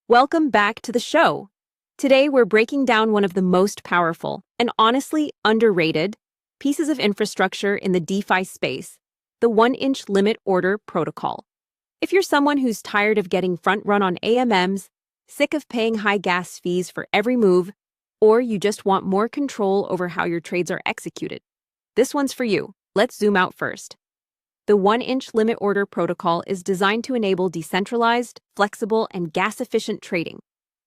Welcome back to the show. Today, we're breaking down one of the most powerful and honestly underrated pieces of infrastructure in the DeFi space, the 1-inch limit order protocol. If you're someone who's tired of getting front run on AMMs, sick of paying high gas fees for every move, or you just want more control over how your trades are executed, this one's for you. Let's zoom out first. The 1-inch limit order protocol is designed to enable decentralized, flexible, and gas-efficient trading.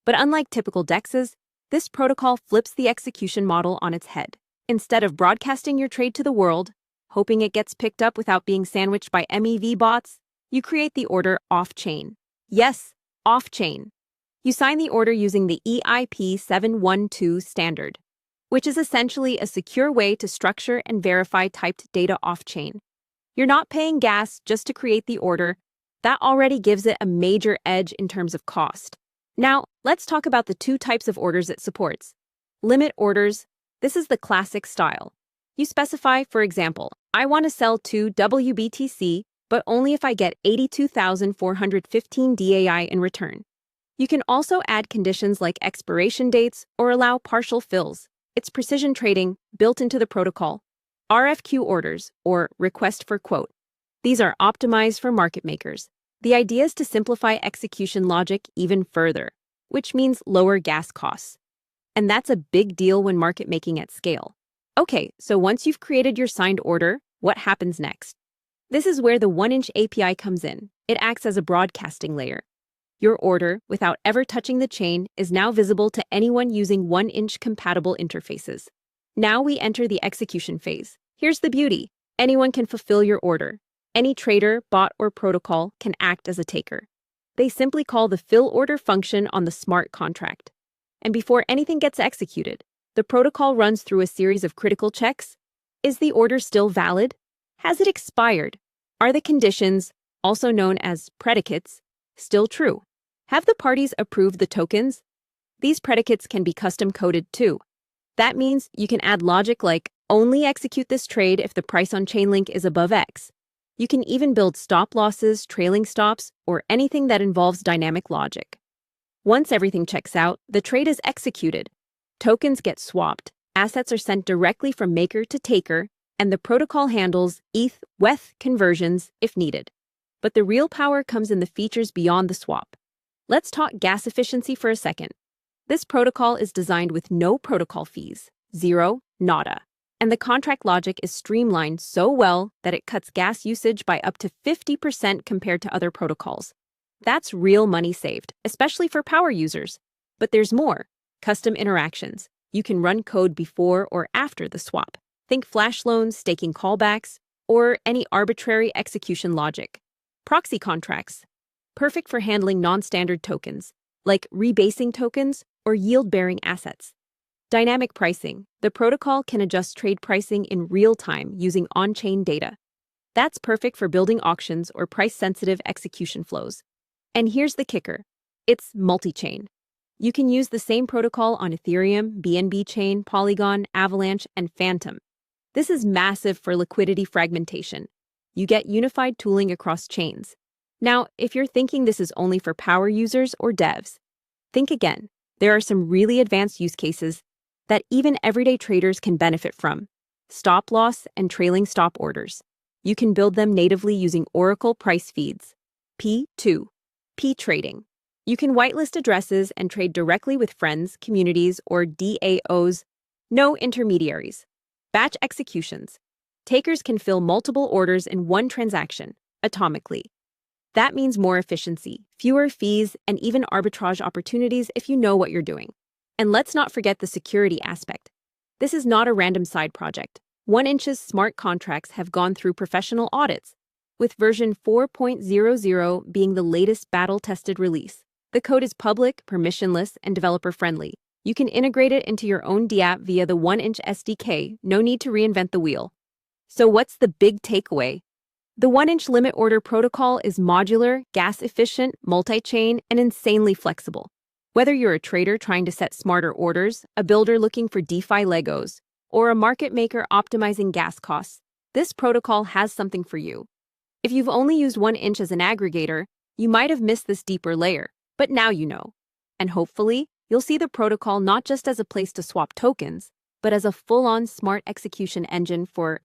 But unlike typical DEXs, this protocol flips the execution model on its head. Instead of broadcasting your trade to the world, hoping it gets picked up without being sandwiched by MEV bots, you create the order off-chain. Yes, off-chain. You sign the order using the EIP 712 standard, which is essentially a secure way to structure and verify typed data off-chain. You're not paying gas just to create the order. That already gives it a major edge in terms of cost. Now, let's talk about the two types of orders it supports. Limit orders. This is the classic style. You specify, for example, I want to sell 2 WBTC, but only if I get 82,415 DAI in return. You can also add conditions like expiration dates or allow partial fills. It's precision trading built into the protocol. RFQ orders, or request for quote. These are optimized for market makers. The idea is to simplify execution logic even further, which means lower gas costs. And that's a big deal when market making at scale. Okay, so once you've created your signed order, what happens next? This is where the 1-inch API comes in. It acts as a broadcasting layer. Your order, without ever touching the chain, is now visible to anyone using 1-inch compatible interfaces. Now we enter the execution phase. Here's the beauty. Anyone can fulfill your order. Any trader, bot, or protocol can act as a taker. They simply call the fill order function on the smart contract. And before anything gets executed, the protocol runs through a series of critical checks. Is the order still valid? Has it expired? Are the conditions, also known as predicates, still true? Have the parties approved the tokens? These predicates can be custom coded too. That means you can add logic like, only execute this trade if the price on Chainlink is above X. You can even build stop losses, trailing stops, or anything that involves dynamic logic. Once everything checks out, the trade is executed. Tokens get swapped, assets are sent directly from maker to taker, and the protocol handles ETH/WETH conversions if needed. But the real power comes in the features beyond the swap. Let's talk gas efficiency for a second. This protocol is designed with no protocol fees, zero, nada. And the contract logic is streamlined so well that it cuts gas usage by up to 50% compared to other protocols. That's real money saved, especially for power users. But there's more. Custom interactions. You can run code before or after the swap. Think flash loans, staking callbacks, or any arbitrary execution logic. Proxy contracts. Perfect for handling non-standard tokens, like rebasing tokens or yield-bearing assets. Dynamic pricing. The protocol can adjust trade pricing in real time using on-chain data. That's perfect for building auctions or price-sensitive execution flows. And here's the kicker. It's multi-chain. You can use the same protocol on Ethereum, BNB Chain, Polygon, Avalanche, and Phantom. This is massive for liquidity fragmentation. You get unified tooling across chains. Now, if you're thinking this is only for power users or devs, think again. There are some really advanced use cases that even everyday traders can benefit from. Stop loss and trailing stop orders. You can build them natively using Oracle price feeds. P2. P-trading. You can whitelist addresses and trade directly with friends, communities, or DAOs. No intermediaries. Batch executions. Takers can fill multiple orders in one transaction, atomically. That means more efficiency, fewer fees, and even arbitrage opportunities if you know what you're doing. And let's not forget the security aspect. This is not a random side project. 1-inch's smart contracts have gone through professional audits, with version 4.00 being the latest battle-tested release. The code is public, permissionless, and developer-friendly. You can integrate it into your own DApp via the 1-inch SDK, no need to reinvent the wheel. So what's the big takeaway? The 1-inch limit order protocol is modular, gas-efficient, multi-chain, and insanely flexible. Whether you're a trader trying to set smarter orders, a builder looking for DeFi Legos, or a market maker optimizing gas costs, this protocol has something for you. If you've only used 1-inch as an aggregator, you might have missed this deeper layer, but now you know. And hopefully, you'll see the protocol not just as a place to swap tokens, but as a full-on smart execution engine for